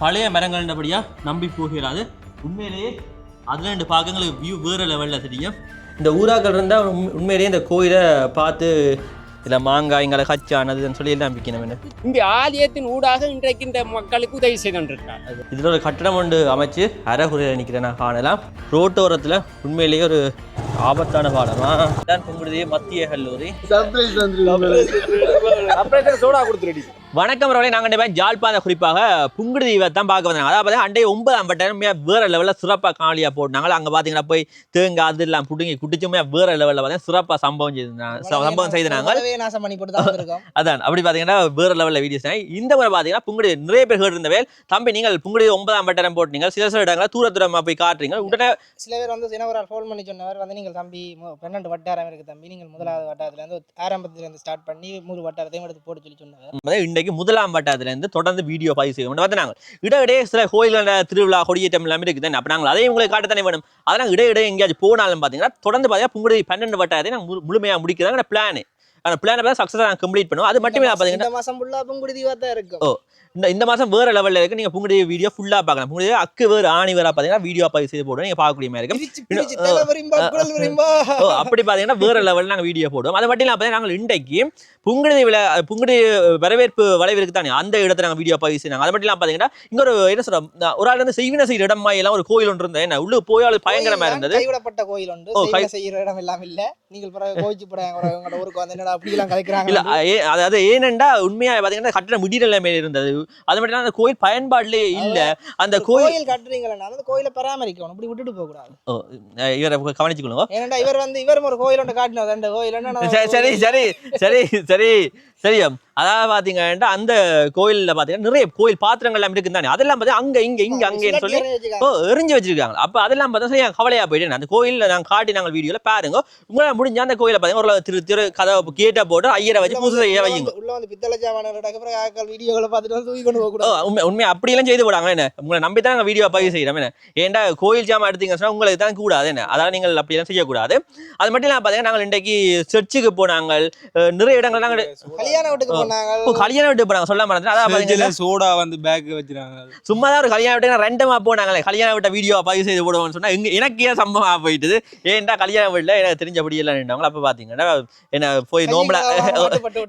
பழைய மரங்கள்ன்றபடியாக நம்பி போகிறாது. உண்மையிலேயே அதில் 2 பாகங்களுக்கு வியூ வேறு லெவலில் தெரியும். இந்த ஊராக்கள் இருந்தால் உண்மையிலேயே இந்த கோயிலை பார்த்து இதில் மாங்காய்ங்களை கச்சானதுன்னு சொல்லி எல்லாம் விற்கணும். இந்த ஆலயத்தின் ஊடாக இன்றைக்கு இந்த மக்களுக்கு உதவி செய்து கொண்டிருக்கார். இதில் ஒரு கட்டடம் ஒன்று அமைச்சு அரைகுறையில் நிற்கிறேன் நான் காணலாம். ரோட்டோரத்தில் உண்மையிலேயே ஒரு ஆபத்தான பாடமா தான் பொங்குடுதே மத்திய கல்லூரி. வணக்கம் ரவலை. நாங்கள் ஜாழ்ப்பாணம் குறிப்பாக புங்குடுதீவை தான் பார்க்க வந்தாங்க. அதாவது அண்டை 9ஆம் பட்டம் வேறு லெவலில் சிறப்பாக காலியாக போட்டாங்க. அங்கே பார்த்தீங்கன்னா போய் தேங்காய் அது எல்லாம் பிடுங்கி குடிச்சுமே வேறு லெவலில் பார்த்தீங்கன்னா சிறப்பாக சம்பவம் செய்தாங்க. அதான் அப்படி பார்த்தீங்கன்னா வேறு லெவலில் வீடியோஸ். இந்த முறை பார்த்தீங்கன்னா புங்குடு நிறைய பேர் கேட்டிருந்தவே தம்பி நீங்கள் புங்குடு 9ஆம் பட்டம் போட்டீங்க, சில இடங்களை தூரமாக போய் காட்டுறீங்க. உடனே சில பேர் வந்து சினவரால் ஃபோன் பண்ணி சொன்னவர் வந்து நீங்கள் தம்பி 12 வட்டாரம் இருக்குது தம்பி, நீங்கள் முதலாவது வட்டாரத்துலேருந்து ஆரம்பத்துலேருந்து ஸ்டார்ட் பண்ணி 3 வட்டாரத்தையும் எடுத்து போட்டு சொல்லி சொன்னவர். இன்றைக்கு 1ஆம் வட்டாரத்திலேருந்து தொடர்ந்து வீடியோ பதிவு செய்யணும் பார்த்தாங்க. இடையிடையே சில கோயில்கள திருவிழா கொடியேற்றம் எல்லாமே இருக்குது. அப்போ நாங்கள் அதையும் உங்களுக்கு காட்டத்தானே வேணும். அதெல்லாம் இடையிடையே எங்கேயாச்சும் போனாலும் பார்த்தீங்கன்னா தொடர்ந்து பார்த்தீங்கன்னா புங்குடு 12 வட்டாரத்தை நாங்கள் முழுமையாக முடிக்கிறதாங்க பிளான். அந்த பிளானை பார்த்து சக்ஸஸாக நாங்கள் கம்ப்ளீட் பண்ணுவோம். அது மட்டுமே பார்த்தீங்கன்னா இந்த மாதம் ஃபுல்லாக புங்குடுதீவாக தான் இருக்கும். இந்த மாதம் வேறு லெவலில் இருக்குது. நீங்கள் புங்குடு வீடியோ ஃபுல்லாக பார்க்கலாம். புங்குடு அக்கு வேறு ஆணி வேறு பார்த்தீங்கன்னா வீடியோ பதிவு செய்து போடுவோம். நீங்கள் பார்க்கக்கூடிய மாதிரி இருக்கும். அப்படி பார்த்தீங்கன்னா வேறு லெவலில் நாங்கள் வீடியோ போடுவோம். அது மட்டும் இல்லாமல் பார்த்தீங்கன்னா நாங்கள் இன்றைக்கு புங்குடு வரவேற்பு வளைவிற்கு தானே அந்த இடத்துல நாங்கள் வீடியோ பதிவு செய்யணும். அது மட்டும் இல்லாமல் பார்த்தீங்கன்னா இங்கே ஒரு என்ன சொல்கிறோம், ஒரு ஆள் வந்து செய்வின செய்கிற இடம் எல்லாம் ஒரு கோயில் ஒன்று இருந்தது. என்ன உள்ளே போயாலும் பயங்கரமாக இருந்தது. கைவிடப்பட்ட கோயில் ஒன்று, செய்கிற இடம் எல்லாம் இல்லை. நீங்கள் கோயிச்சு போறாங்க ஊருக்கு வந்து என்னடா அப்படிலாம் கலைக்கிறாங்க. இல்லை அதாவது ஏனெண்டா உண்மையாக பார்த்தீங்கன்னா கட்டணம் விடியல மேலே இருந்தது. அது மட்டும் அந்த கோயில் பயன்பாடுலேயே இல்ல. அந்த கோயில் கட்டுறீங்களா அந்த கோயிலை பராமரிக்கணும், இப்படி விட்டுட்டு போக கூடாது. இவரை கவனிச்சுக்கணும். ஏன்னா இவர் ஒரு கோயில் ஒன்று காட்டினது. அந்த கோயில் சரி சரி சரி சரி சரியா. அதாவது பாத்தீங்கன்னா அந்த கோயில்ல பாத்தீங்கன்னா நிறைய கோயில் பாத்திரங்கள் எல்லாம் இருக்கு தானே. அதெல்லாம் பார்த்தா அங்க இங்க அங்கன்னு சொல்லி எரிஞ்சு வச்சிருக்காங்க. அப்ப அதெல்லாம் பார்த்தா சரியா கவலையா போயிட்டு அந்த கோயில்ல நாங்கள் காட்டி நாங்கள் வீடியோல பாருங்க. உங்களால முடிஞ்ச அந்த கோயிலை பாத்தீங்கன்னா ஒரு திரு கதவை கேட்டா போட்டு ஐயரை வச்சு பூசை செய்ய வைங்க. உள்ள வந்து பித்தளை ஜாமான் வீடியோகளை பார்த்துட்டு தூக்கி கொண்டு போக கூடாது. உண்மை அப்படியெல்லாம் செய்து போடாங்க. என்ன உங்களை நம்பி தான் நாங்கள் வீடியோ பதிவு செய்யறோம். என்ன ஏன்டா கோயில் ஜாமான் எடுத்தீங்கன்னு சொன்னா உங்களுக்கு தான் கூடாது. என்ன அதாவது நீங்கள் அப்படியெல்லாம் செய்யக்கூடாது. அது மட்டும் இல்லாம பாத்தீங்கன்னா நாங்கள் இன்றைக்கு சர்ச்சுக்கு போனாங்க. நிறைய இடங்கள் நாங்கள் கல்யாண வீட்டுக்கு போனாங்க. கல்யாண வீட்டுக்கு போனாங்க சொல்ல மாட்டேன். அதான் சோடா வந்து பேக் வச்சிருக்காங்க. சும்மா தான் ஒரு கல்யாண வீட்டுக்கு ரெண்டமா போனாங்களே. கல்யாண வீட்டை வீடியோ பதிவு செய்து போடுவோம்னு சொன்னா எனக்கு ஏன் சம்பவம் போயிட்டுது. ஏன்டா கல்யாண வீட்டுல எனக்கு தெரிஞ்சபடி எல்லாம் நின்றாங்க. அப்ப பாத்தீங்கன்னா என்ன போய் நோம்பல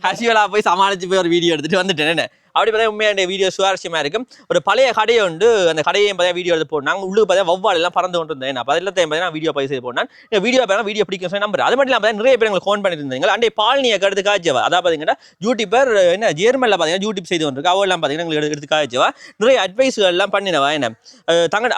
ஹசிவலா போய் சமாளிச்சு போய் ஒரு வீடியோ எடுத்துட்டு வந்துட்டேன். என்ன அப்படி பார்த்தா உண்மையான வீடியோ சுவாரஸ்யமாக இருக்கும். ஒரு பழைய கடையை உண்டு. அந்த கடையையும் பார்த்தா வீடியோ எடுத்து போனாங்க. உள்ளுக்கு பார்த்தா வவ்வால் எல்லாம் பறந்து கொண்டு இருந்தேன். அப்போ அதில் பார்த்தீங்கன்னா வீடியோ பதிவு செய்து போனான். வீடியோ பார்த்தா வீடியோ பிடிக்கும் சொல்லி நம்பர். அது மட்டும் இல்லாமல் நிறைய பேர் எங்களுக்கு ஃபோன் பண்ணிட்டு இருந்தாங்க. அண்டே பால்னியை எடுத்து காய்ச்சவா. அதாவது பார்த்தீங்கன்னா யூடியூபர் என்ன ஜேர்மனில் பார்த்தீங்கன்னா யூடியூப் செய்து கொண்டிருக்கு. அவெல்லாம் பார்த்தீங்கன்னா எங்களுக்கு எடுத்து காய்ச்சவா. நிறைய அட்வைஸ்கள் எல்லாம் பண்ணினவா. என்ன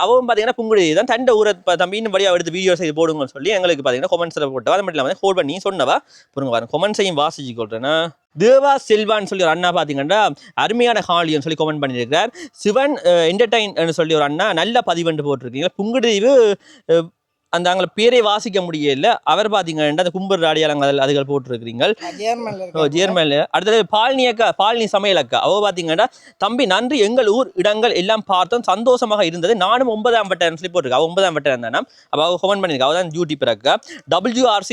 அவன் பார்த்தீங்கன்னா புங்குடு தான் தண்டை ஊரை தம்பி இன்னும் வழியாக எடுத்து வீடியோ செய்து போடுங்கன்னு சொல்லி எங்களுக்கு பார்த்தீங்கன்னா கொமெண்ட்ஸில் போட்டவா. அது மட்டும் இல்லாமல் ஹோல்ட் பண்ணி சொன்னவா. பொருங்க பாருங்க கொமெண்ட்ஸையும் வாசிச்சு கொள்றேன்னா. தேவா செல்வான்னு சொல்லி ஒரு அண்ணா பார்த்தீங்கன்னா அருமையான காலின்னு சொல்லி கமெண்ட் பண்ணியிருக்கிறார். சிவன் என்டர்டைன் சொல்லி ஒரு அண்ணா நல்ல பதிவுண்டு போட்டிருக்கீங்க. புங்குடுதீவு அந்த அங்கே பேரை வாசிக்க முடியல. அவர் பார்த்தீங்கன்னா அந்த கும்பர் அடையாளங்கள் அதுகள் போட்டிருக்கிறீங்க ஜேர்மனில். அடுத்தது பால்னி சமையல் அக்கா அவ பார்த்தீங்கன்னா தம்பி நன்றி, எங்கள் ஊர் இடங்கள் எல்லாம் பார்த்தோம், சந்தோஷமாக இருந்தது. நானும் 9ஆம் வட்டாரம் சொல்லி போட்டிருக்கா. 9ஆம் வட்டாரம் தானே. அப்போ அவள் கமெண்ட் பண்ணியிருக்கா. அவள் தான் யூடியூபர் அக்கா. WRC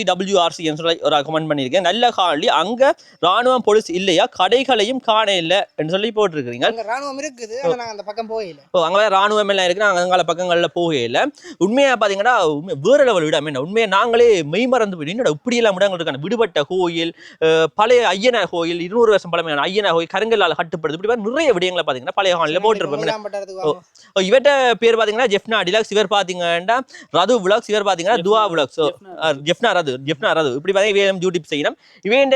சொல்லி ஒரு கமெண்ட் பண்ணியிருக்கேன். நல்ல காலி அங்கே ராணுவம் போலீஸ் இல்லையா, கடைகளையும் காண இல்லை என்று சொல்லி போட்டிருக்கிறீங்க. ராணுவம் இருக்குது, அந்த பக்கம் போகல. அங்கே ராணுவம் எல்லாம் இருக்கு. நாங்கள் அங்கால பக்கங்களில் போகல. உண்மையாக பார்த்தீங்கன்னா வேறு லெவல் இடம். என்ன உண்மையை நாங்களே மெய் மறந்து போய் என்னோட இப்படியெல்லாம் இடங்கள் இருக்காங்க. விடுபட்ட கோயில், பழைய ஐயனார் கோயில், 200 வருஷம் பழமையான ஐயனார் கோயில், கருங்கல்லால் கட்டுப்படுது. இப்படி நிறைய விடயங்களை பார்த்தீங்கன்னா பழைய காலில் போட்டிருப்போம். இவர்கிட்ட பேர் பார்த்தீங்கன்னா ஜெஃப்னா டிலாக்ஸ். இவர் பார்த்தீங்கன்னா ரது விலாக்ஸ். இவர் பார்த்தீங்கன்னா துவா விலாக்ஸ். ஜெஃப்னா ரது இப்படி பார்த்தீங்கன்னா யூடியூப் செய்யணும். இவன்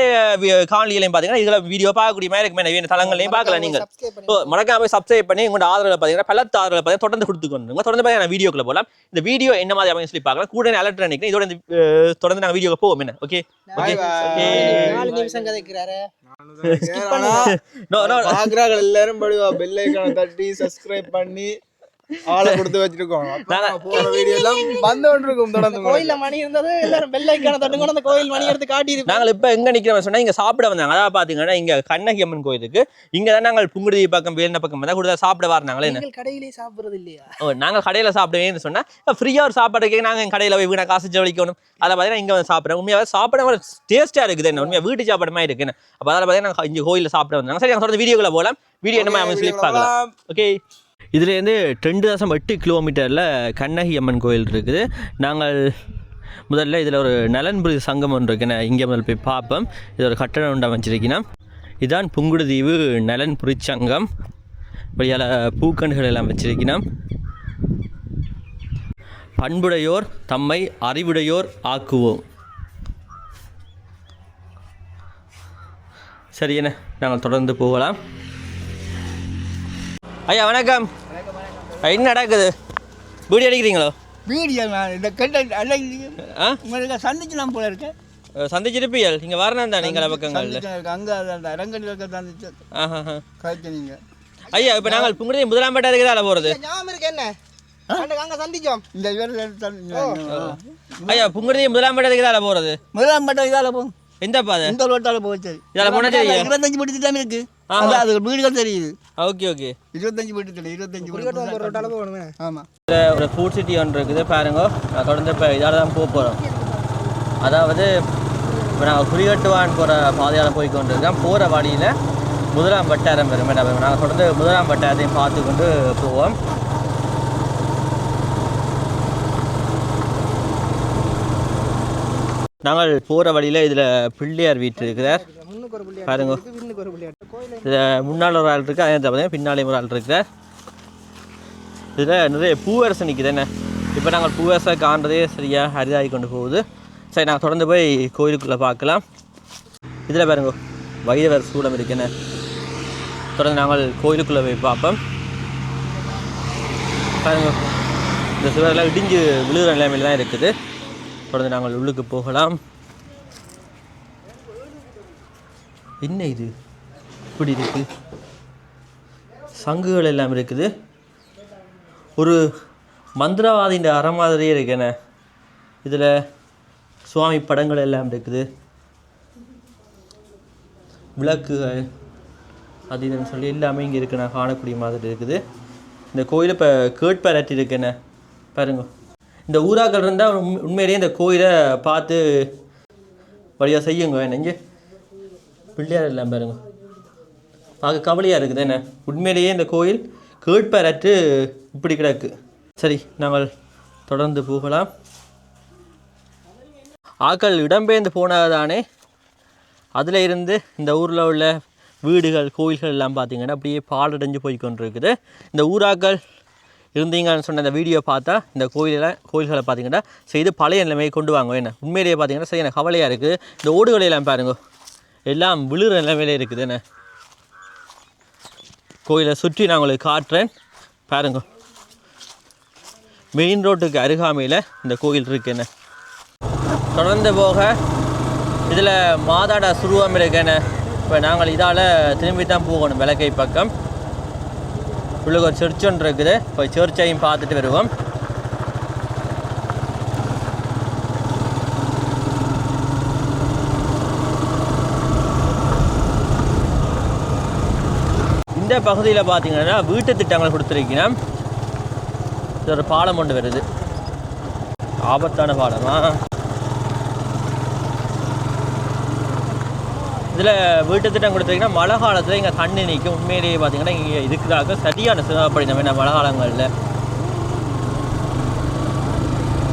காணொலிகளையும் பார்த்தீங்கன்னா இதில் வீடியோ பார்க்கக்கூடிய மாதிரி இருக்கும். இவன் தளங்களையும் பார்க்கலாம். நீங்கள் மறக்காம போய் சப்ஸ்கிரைப் பண்ணி உங்களோட ஆதரவை பார்த்தீங்கன்னா பலத்த ஆதரவை பார்த்தீங்கன்னா தொடர்ந்து கொடுத்துக்கொண்டு தொடர்ந்து பார்த்தீங்கன்னா வீடியோக்குள்ள போகலாம். இந்த வீடியோ என்ன மாதிரி அப்படின்னு சொல்லி பார்க்கலாம். கூட அலர்ட் நினைக்கிறேன். இதோட தொடர்ந்து நாங்கள் வீடியோக்கு போவோம். என்ன ஓகே 4 நிமிஷம் கதைக்கிறாரு. எல்லாரும் படுவா பெல் ஐகானை தட்டி சப்ஸ்கிரைப் பண்ணி ஆளை கொடுத்து வச்சிருக்கோம். போற வீடியோ எல்லாம் வந்து கொண்டிருக்கும். தொடர்ந்து கோயில்ல மணி இருந்தது, எல்லாரும் பெல் ஐகானை தட்டுங்க. அந்த கோயில் மணி எடுத்து காட்டியிருப்போம். நாங்கள் இப்போ எங்க நிற்கிறோம் சொன்னா இங்க சாப்பிட வந்தாங்க. அதாவது பாத்தீங்கன்னா இங்க கண்ணகி அம்மன் கோயிலுக்கு இங்க தான் நாங்கள் புங்குடுதீவு பக்கம் வேலின பக்கம் தான் கூட சாப்பிட வராங்களே. கடையிலே சாப்பிடுறது இல்லையா? நாங்கள் கடையில சாப்பிடுவேன்னு சொன்னா ஃப்ரீயா ஒரு சாப்பாடு நாங்கள் எங்க கடையில போய் வீணா காசு செலவழிக்கணும். அதை பார்த்தீங்கன்னா இங்க வந்து சாப்பிட்றேன். உண்மையாக சாப்பிட டேஸ்டா இருக்குது. என்ன உண்மையாக வீட்டு சாப்பாடு மாதிரி இருக்கு. அப்போ அதில் பார்த்தீங்கன்னா இங்க கோயிலில் சாப்பிட வந்தாங்க. சரி, நாங்கள் தொடர்ந்து வீடியோக்குள்ள போகலாம். வீடியோ என்ன ஸ்லிப் பார்க்கலாம். ஓகே இதுலேருந்து 2.8 கிலோமீட்டரில் கண்ணகி அம்மன் கோயில் இருக்குது. நாங்கள் முதல்ல இதில் ஒரு நலன்புரி சங்கம் ஒன்று இருக்குன்னு இங்கே முதல் போய் பார்ப்போம். இது ஒரு கட்டணம் ஒன்று அமைச்சிருக்கணும். இதுதான் புங்குடுதீவு நலன்புரி சங்கம். வழியால் பூக்கண்டுகள் எல்லாம் வச்சிருக்கணும். பண்புடையோர் தம்மை அறிவுடையோர் ஆக்குவோம். சரி என்ன, நாங்கள் தொடர்ந்து போகலாம். ஐயா வணக்கம். என்ன நடக்குது? வீடியோ அடிக்கிறீங்களோ? வீடியோ இந்த உங்களுக்கு சந்திக்கலாம் போல இருக்கேன். சந்திச்சிருப்பீர்கள். இங்கே வரணும் தான் நீங்கள் பக்கங்கள் அங்கே ரங்கனில் சந்திச்சு கழிச்சு நீங்கள். ஐயா இப்போ நாங்கள் புங்குடுதீவு முதலாம் பேட்டை அதுக்கு தான் போகிறது. ஞாபகம் இருக்கு என்ன அங்க சந்திச்சோம் இந்த ஐயா புங்குடுதீவு முதலாம் பேட்டை அதுக்கு தான் போகிறது. முதலாம் பட்டம் இதால் போகும். எந்த பாதை? இந்த ரோட்டால் போக சரி. இதில் போனால் சரி. 25 மீட்டர் தான் இருக்கு. அது வீடுகள் தெரியுது. Okay okay. 25 மீட்டர் இல்லை, 25 ரோட்டால போகணுமே. ஆமாம். ஒரு ஃபுட் சிட்டி ஒன்று இருக்குது பாருங்க. நான் தொடர்ந்து இப்போ இதால் தான் போக போகிறோம். அதாவது இப்போ நாங்கள் குறிகட்டுவான் போகிற பாதையால் போய் கொண்டு இருக்கோம். போகிற வழியில் முதலாம் வட்டாரம் வரும். நாங்கள் தொடர்ந்து முதலாம் வட்டாரத்தையும் பார்த்து கொண்டு போவோம். நாங்கள் போகிற வழியில் இதில் பிள்ளையார் வீட்டு இருக்கிறார் பாருங்க. இதில் முன்னால் ஒரு ஆள் இருக்குது, அதே பார்த்தீங்கன்னா பின்னாலே ஒரு ஆள் இருக்கிறார். இதில் நிறைய பூவரசு நிற்குது என்ன. இப்போ நாங்கள் பூவரசை காண்றதே சரியாக அரிதாகி கொண்டு போகுது. சரி நாங்கள் தொடர்ந்து போய் கோயிலுக்குள்ளே பார்க்கலாம். இதில் பாருங்க வைரவர் சூடம் இருக்குன்னு. தொடர்ந்து நாங்கள் கோயிலுக்குள்ளே போய் பார்ப்போம். பாருங்க இந்த சுவரெல்லாம் இடிஞ்சு விழுகிற நிலைமையில் தான் இருக்குது. தொடர்ந்து நாங்கள் உள்ளுக்கு போகலாம். என்ன இது இப்படி இருக்குது? சங்குகள் எல்லாம் இருக்குது. ஒரு மந்திரவாதியின் அறை மாதிரியே இருக்குண்ணே. இதில் சுவாமி படங்கள் எல்லாம் இருக்குது. விளக்குகள் அது இதுன்னு சொல்லி எல்லாமே இங்கே இருக்குண்ணா, காணக்கூடிய மாதிரி இருக்குது. இந்த கோயில் இப்போ கேட்பாரட்டி இருக்குண்ணே பாருங்க. இந்த ஊராக்கள் இருந்தால் உண்மையிலேயே இந்த கோயிலை பார்த்து வழியாக செய்யுங்க. நெஞ்சு பிள்ளையார் எல்லாம் பாருங்க, பார்க்க கவலையாக இருக்குது என்ன. உண்மையிலேயே இந்த கோயில் கேட்பாரற்று இப்படி கிடக்கு. சரி நாங்கள் தொடர்ந்து போகலாம். ஆக்கள் இடம்பெயர்ந்து போனதானே, அதில் இருந்து இந்த ஊரில் உள்ள வீடுகள் கோயில்கள் எல்லாம் பார்த்திங்கன்னா அப்படியே பாலடைஞ்சு போய் கொண்டிருக்குது. இந்த ஊராக்கள் இருந்தீங்கன்னு சொன்ன இந்த வீடியோ பார்த்தா இந்த கோயில்களை பார்த்திங்கன்னா செய்து பழைய நிலைமையை கொண்டு வாங்க. என்ன உண்மையிலேயே பார்த்திங்கன்னா சரி எனக்கு கவலையாக இருக்குது. இந்த ஓடுகளையெல்லாம் பாருங்க, எல்லாம் விழுகிற நிலைமையிலே இருக்குது. என்ன கோயிலை சுற்றி நான் உங்களுக்கு காட்டுறேன் பாருங்க. மெயின் ரோட்டுக்கு அருகாமையில் இந்த கோயில் இருக்கு. என்ன தொடர்ந்து போக இதில் மாதாட சுருவம் இருக்குன்னு. இப்போ நாங்கள் இதால் திரும்பி தான் போகணும் விளக்கை பக்கம். உள்ளுக்கு ஒரு சர்ச் ஒன்று இருக்குது, இப்போ சர்ச்சையும் பார்த்துட்டு வருவோம். இந்த பகுதியில் பார்த்தீங்கன்னா வீட்டு திட்டங்கள் கொடுத்துருக்கீங்கன்னா இது ஒரு பாலம் ஒன்று வருது. ஆபத்தான பாலமா? இதில் வீட்டு திட்டம் கொடுத்துருக்கீங்கன்னா மழை காலத்தில் இங்கே தண்ணி நிற்கும். உண்மையிலேயே பார்த்தீங்கன்னா இங்கே இருக்கிறாங்க சரியான சிரமப்படினோம் என்ன மழை காலங்களில்.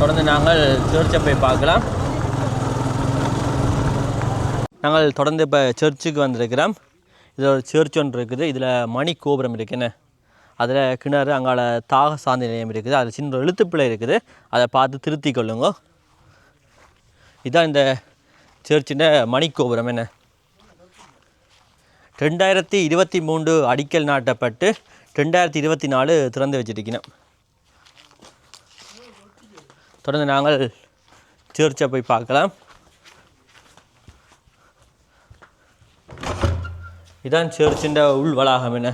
தொடர்ந்து நாங்கள் சர்ச்சை போய் பார்க்கலாம். நாங்கள் தொடர்ந்து இப்போ சர்ச்சுக்கு வந்திருக்கிறோம். இதில் ஒரு சர்ச் ஒன்று இருக்குது. இதில் மணி கோபுரம் இருக்குன்னு. அதில் கிணறு, அங்கால தாக சாந்தி நிலையம் இருக்குது. அதில் சின்ன எழுத்துப்பிழை இருக்குது, அதை பார்த்து திருத்தி கொள்ளுங்க. இதுதான் இந்த சர்ச்சின் மணி கோபுரம். என்ன 2023 அடிக்கல் நாட்டப்பட்டு 2024 திறந்து வச்சிருக்கணும். தொடர்ந்து நாங்கள் சர்ச்சை போய் பார்க்கலாம். இதுதான் சர்ச்சின் உள் வளாகம். என்ன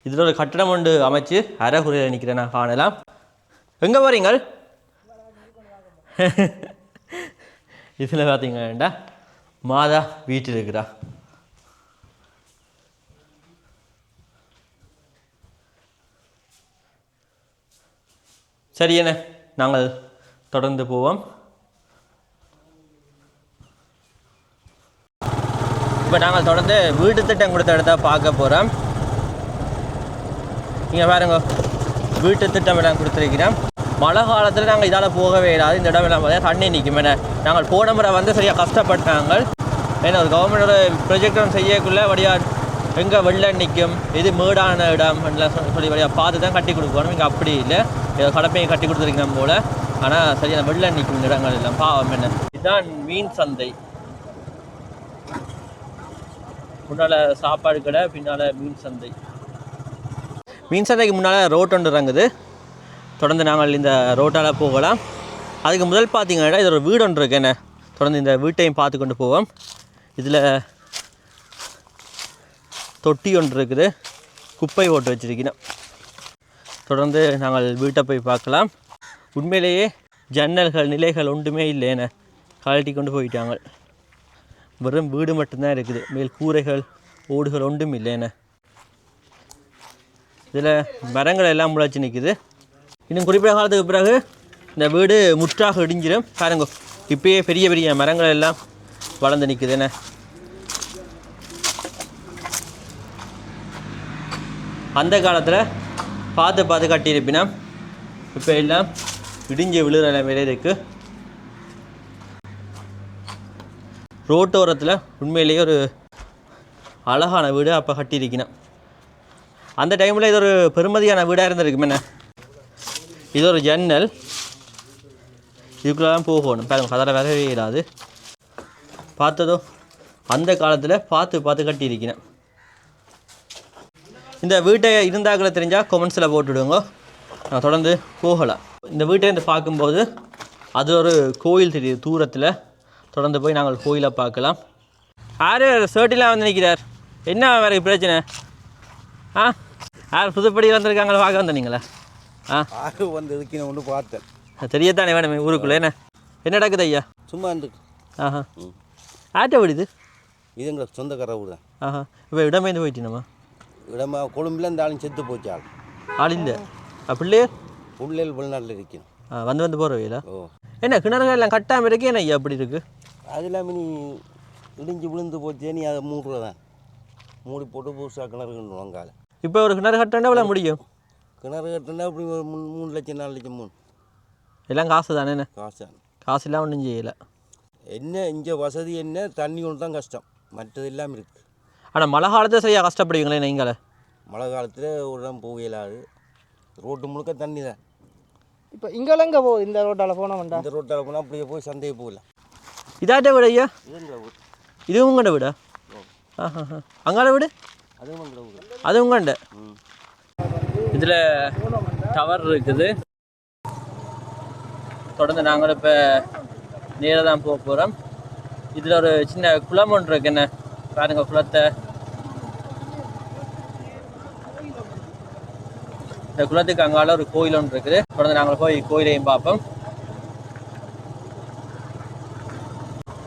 இதில் ஒரு கட்டடம் ஒன்று அமைச்சு அரைகுறையில் நிற்கிறேன் நான் காணலாம். எங்கே போகிறீங்கள்? இதில் பார்த்தீங்கன்னா மாதா வீட்டில் இருக்கிறா. சரி என்ன, நாங்கள் தொடர்ந்து போவோம். இப்போ நாங்கள் தொடர்ந்து வீட்டு திட்டம் கொடுத்த இடத்த பார்க்க போகிறோம். நீங்கள் பாருங்க வீட்டு திட்டம் எல்லாம் கொடுத்துருக்கிறோம். மழை காலத்தில் நாங்கள் இதால் போகவே இல்லாது. இந்த இடம் எல்லாம் பார்த்தா தண்ணி நிற்கும். ஏன்னா நாங்கள் போன முறை வந்து சரியாக கஷ்டப்பட்டாங்க. ஏன்னா ஒரு கவர்மெண்டோட ப்ரொஜெக்டும் செய்யக்குள்ளே வழியாக எங்கே வெள்ளம் நிற்கும், இது மேடான இடம் சொல்லி வழியாக பார்த்து தான் கட்டி கொடுக்கணும். இங்கே அப்படி இல்லை, ஏதோ கடப்பையை கட்டி கொடுத்துருக்கோம் போல். ஆனால் சரியான வெள்ளம் நிற்கும் இந்த இடங்கள் எல்லாம். பாவம் என்ன. இதுதான் மீன் சந்தை. முன்னால் சாப்பாடு கடை, பின்னால் மீன் சந்தை. மீன் சந்தைக்கு முன்னால் ரோட் ஒன்று இறங்குது. தொடர்ந்து நாங்கள் இந்த ரோட்டால் போகலாம். அதுக்கு முதல் பார்த்தீங்கன்னா இது ஒரு வீடு ஒன்று இருக்கு. என்ன தொடர்ந்து இந்த வீட்டையும் பார்த்து கொண்டு போவோம். இதில் தொட்டி ஒன்று இருக்குது, குப்பை போட்டு வச்சுருக்கணும். தொடர்ந்து நாங்கள் வீட்டை போய் பார்க்கலாம். உண்மையிலேயே ஜன்னல்கள் நிலைகள் ஒன்றுமே இல்லை. என்ன கழட்டி கொண்டு போயிட்டாங்க. வெறும் வீடு மட்டும்தான் இருக்குது. மேல் கூரைகள் ஓடுகள் ஒன்றும் இல்லை. என்ன இதில் மரங்கள் எல்லாம் முளைச்சி நிற்குது. இன்னும் குறிப்பிட்ட காலத்துக்கு பிறகு இந்த வீடு முற்றாக இடிஞ்சிடும். பாருங்க இப்பயே பெரிய பெரிய மரங்கள் எல்லாம் வளர்ந்து நிற்குது. என்ன அந்த காலத்தில் பார்த்து பார்த்து கட்டியிருப்பினா இப்போ எல்லாம் இடிஞ்சு விழுகிற நிலைமையில இருக்குது. ரோட்டோரத்தில் உண்மையிலேயே ஒரு அழகான வீடு அப்போ கட்டியிருக்கணும். அந்த டைமில் இது ஒரு பெருமதியான வீடாக இருந்திருக்குமே. என்ன இது ஒரு ஜன்னல், இதுக்குள்ளே தான் போகணும். பாருங்க கதரை வரவே இல்லாது. பார்த்ததோ அந்த காலத்தில் பார்த்து பார்த்து கட்டியிருக்கணும். இந்த வீட்டை இருந்தாக்களை தெரிஞ்சால் கொமெண்ட்ஸில் போட்டுவிடுங்க. நான் தொடர்ந்து போகலாம். இந்த வீட்டை இருந்து பார்க்கும்போது அது ஒரு கோயில் தெரியுது தூரத்தில். தொடர்ந்து போய் நாங்கள் கோயிலை பார்க்கலாம். யார் சர்ட்டிலாம் வந்து நிற்கிறார்? என்ன வேறு பிரச்சனை? யார் புதுப்படி வந்திருக்காங்களா பார்க்க வந்தீங்களா? ஆறு வந்து இருக்கணும் ஒன்று பார்த்தேன். தெரியத்தானே வேணுமே ஊருக்குள்ளே. என்ன நடக்குது ஐயா? சும்மா இருந்து. ஆட்டை விடுது. இது எங்களுக்கு சொந்தக்கார ஊர் தான். இப்போ இடமேந்து போயிட்டீனம்மா? இடமா கொழும்புல இந்த ஆளும் செத்து போச்சு. ஆள் இல்லை. பிள்ளையே பிள்ளைகள் வெளிநாட்டில் இருக்கணும். வந்து போகிறவையில. என்ன கிணறுகள் எல்லாம் கட்டாமல் இருக்கே? என்ன ஐயா அப்படி இருக்குது? அது இல்லாமல் நீ இடிஞ்சு விழுந்து போச்சே, நீ அதை மூடுறது தான். மூடி போட்டு புதுசாக கிணறு கண்டுவாங்க. இப்போ ஒரு கிணறு கட்டணா எவ்வளோ முடியும்? கிணறு கட்டினா அப்படி ஒரு 3 லட்சம் 4 லட்சம் எல்லாம் காசு தானே? என்ன காசு இல்லாமல் ஒன்றும் செய்யலை. என்ன இங்கே வசதி என்ன, தண்ணி ஒன்று தான் கஷ்டம், மற்றது இல்லாமல் இருக்குது. ஆனால் மழை காலத்தில் சரியாக கஷ்டப்படுவீங்களே நீங்களே? மழை காலத்தில் ஒரு இடம் போக இயலாது. ரோட்டு முழுக்க தண்ணி தான். இப்போ இங்கெல்லாம் எங்கே போகுது? இந்த ரோட்டால் போனோம்டா. இந்த ரோட்டால் போனால் அப்படியே போய் சந்தையை போகலாம். இதாட்ட வீடு ஐயா? இதுங்கிற வீடு. இதுவும் உங்கள்ட வீடா? அங்கால வீடு? அதுவும் உங்களோட வீடு. அது உங்கள்ட. இதில் டவர் இருக்குது. தொடர்ந்து நாங்கள் இப்போ நேராக தான் போக போகிறோம். இதில் ஒரு சின்ன குளம் ஒன்று இருக்கு. என்ன பாருங்க குளத்தை. இந்த குளத்துக்கு அங்கால ஒரு கோயில் ஒன்று இருக்குது. தொடர்ந்து நாங்கள் போய் கோயிலையும் பார்ப்போம்.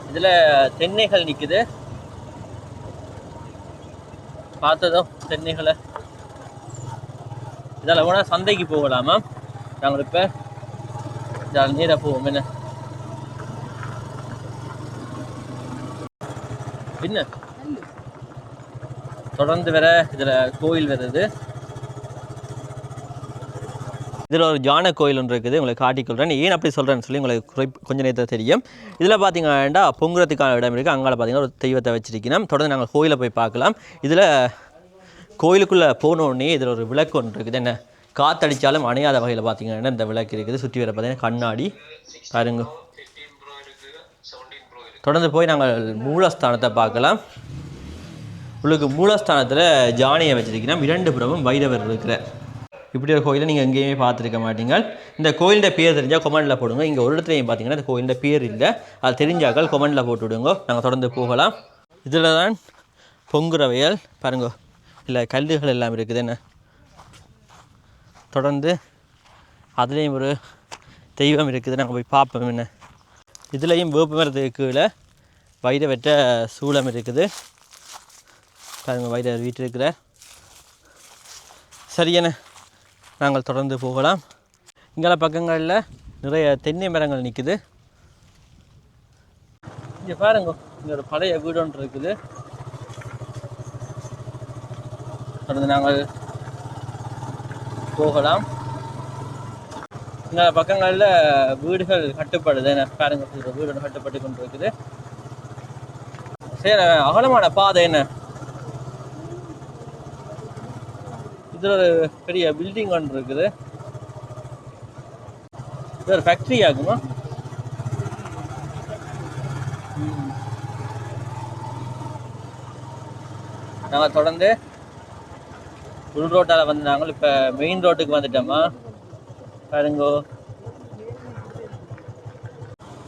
இதில் தென்னைகள் நிற்குது. பார்த்ததோ தென்னைகளை. இதில் போனால் சந்தைக்கு போகலாமா? நாங்கள் இப்போ இதில் நேராக போவோம். என்ன தொடர்ந்து வேற இதில் கோயில் வருது. இதில் ஒரு ஜான கோயில் ஒன்று இருக்குது. உங்களுக்கு காட்டிக்கொள்கிறேன். ஏன் அப்படி சொல்கிறேன்னு சொல்லி உங்களுக்கு கொஞ்சம் நேரத்தில் தெரியும். இதில் பார்த்தீங்கன்னா பொங்குறதுக்கான இடம் இருக்குது. அங்கால பார்த்தீங்கன்னா ஒரு தெய்வத்தை வச்சிருக்கணும். தொடர்ந்து நாங்கள் கோயிலை போய் பார்க்கலாம். இதில் கோயிலுக்குள்ளே போனோடனே இதில் ஒரு விளக்கு ஒன்று இருக்குது. என்ன காற்றடித்தாலும் அணையாத வகையில் பார்த்தீங்கன்னா இந்த விளக்கு இருக்குது. சுற்றி வர பார்த்தீங்கன்னா கண்ணாடி பாருங்க. தொடர்ந்து போய் நாங்கள் மூலஸ்தானத்தை பார்க்கலாம். உங்களுக்கு மூலஸ்தானத்தில் ஜானியை வச்சிருக்கணும். 2 புறமும் வைரவர் இருக்கிறார். இப்படி ஒரு கோயிலை நீங்கள் எங்கேயுமே பார்த்துருக்க மாட்டீங்க. இந்த கோயிலோட பேர் தெரிஞ்சால் கொமெண்டில் போடுங்க. இங்கே ஒரு இடத்துலையும் பார்த்தீங்கன்னா இந்த கோயிலோட பேர் இல்லை. அது தெரிஞ்சாக்கள் கொமெண்டில் போட்டு விடுங்க. நாங்கள் தொடர்ந்து போகலாம். இதில் தான் பொங்குறவையல் பாருங்க. இல்லை கல்லுகள் எல்லாம் இருக்குது. என்ன தொடர்ந்து அதுலேயும் ஒரு தெய்வம் இருக்குது. நாங்கள் போய் பார்ப்போம். என்ன இதுலேயும் வேப்ப மரத்துக்கு கீழே வைரவற்ற சூளம் இருக்குது. பாருங்க வைரவர் வீட்டு இருக்கிற. சரியான நாங்கள் தொடர்ந்து போகலாம். இங்கே பக்கங்களில் நிறைய தென்னை மரங்கள் நிற்குது. இங்கே பாருங்க, இங்கே ஒரு பழைய வீடு ஒன்று இருக்குது. தொடர்ந்து நாங்கள் போகலாம். இந்த பக்கங்களில் வீடுகள் கட்டுப்படுது, என்ன பாருங்க, வீடுகள் கட்டுப்பட்டு கொண்டு இருக்குது. சரி, அகலமான பாதை என்ன, இது ஒரு பெரிய பில்டிங் ஒன்று இருக்குது. இது ஒரு ஃபேக்ட்ரி ஆகுமா? நாங்கள் தொடர்ந்து உள் ரோட்டால் வந்து நாங்கள் இப்போ மெயின் ரோட்டுக்கு வந்துட்டோமா பாருங்கோ.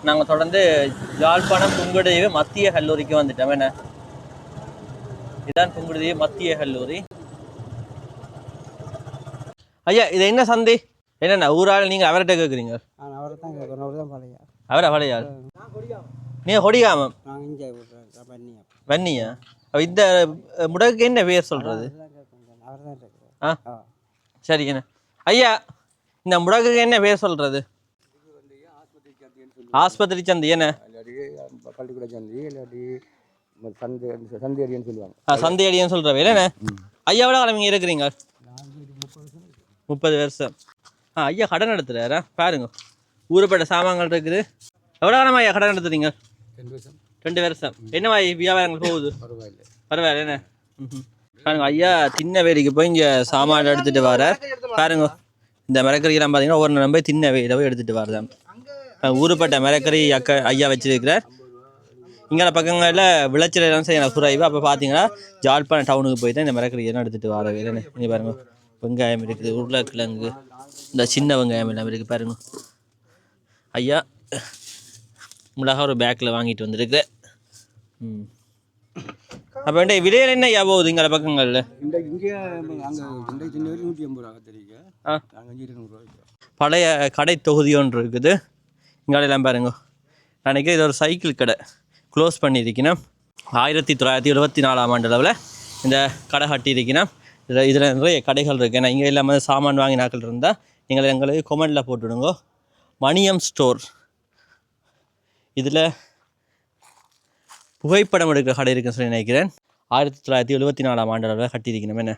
நாங்கள் தொடர்ந்து யாழ்ப்பாணம் புங்குடுதீவு மத்திய கல்லூரிக்கு வந்துட்டோம். என்ன இதுதான் புங்குடுதீவு மத்திய கல்லூரி. ஐயா, இது என்ன சந்தை? என்னண்ணா ஊரால் நீங்கள் அவர்கிட்ட கேட்குறீங்க? அவரை பழையாள் நீங்கள் கொடியாமம் வன்னியா? இந்த முடக்கு என்ன பேர் சொல்கிறது? ஆ சரி. என்ன ஐயா, இந்த முடக்கு என்ன பேர் சொல்கிறது? ஆஸ்பத்திரி சந்தை. என்ன பள்ளிக்கூட சந்தை இல்லாட்டி சந்தையடின்னு சொல்லுவாங்க. சந்தையடின்னு சொல்கிற வேலை. என்ன ஐயா எவ்வளோ கிழமைங்க இருக்கிறீங்க? 30 வருஷம். ஐயா கடன் எடுத்துறாரா? பாருங்க, ஊருப்பட்ட சாமான்கள் இருக்குது. எவ்வளோ காலமா ஐயா கடன் எடுத்துறீங்க? 2 வருஷம். என்னவா வியாபாரங்கள் போகுது? பரவாயில்ல. என்ன பாருங்க, ஐயா தின்ன வேலைக்கு போய் இங்கே சாமான் எடுத்துகிட்டு வர. பாருங்க, இந்த மரக்கறியெல்லாம் பார்த்தீங்கன்னா ஒவ்வொரு நம்ப தின்ன வேலை போய் எடுத்துகிட்டு வரதான். ஊருப்பட்ட மரக்கறி ஐயா வச்சிருக்கிறார். இங்கே பக்கங்களில் விளைச்சல் எல்லாம் செய்யணும் குறைவு. அப்போ பார்த்தீங்கன்னா ஜாழ்ப்பாணம் டவுனுக்கு போய் தான் இந்த மரக்கறி எல்லாம் எடுத்துகிட்டு வர வேலை. இங்கே பாருங்க, வெங்காயம் இருக்குது, உருளைக்கிழங்கு, இந்த சின்ன வெங்காயம் எல்லாம் இருக்குது. பாருங்க, ஐயா மிளகா ஒரு பேக்கில் வாங்கிட்டு வந்துருக்கு. அப்போ விலையில் என்ன ஐயா போகுது இங்கே பக்கங்களில்? பழைய கடை தொகுதி ஒன்று இருக்குது இங்கெல்லாம் பாருங்க. அன்றைக்கி இது ஒரு சைக்கிள் கடை க்ளோஸ் பண்ணியிருக்கணும். 1974 ஆண்டு அளவில் இந்த கடை கட்டியிருக்கணும். இதில் நிறைய கடைகள் இருக்குது. ஏன்னா இங்கே இல்லாமல் சாமான் வாங்கி நாட்கள் இருந்தால் நீங்கள் எங்களுக்கு கொமெண்டில் போட்டுவிடுங்க. மணியம் ஸ்டோர். இதில் புகைப்படம் எடுக்கிற கடை இருக்குன்னு சொல்லி நினைக்கிறேன். 1974 ஆண்டு அளவில் கட்டியிருக்கணும். என்ன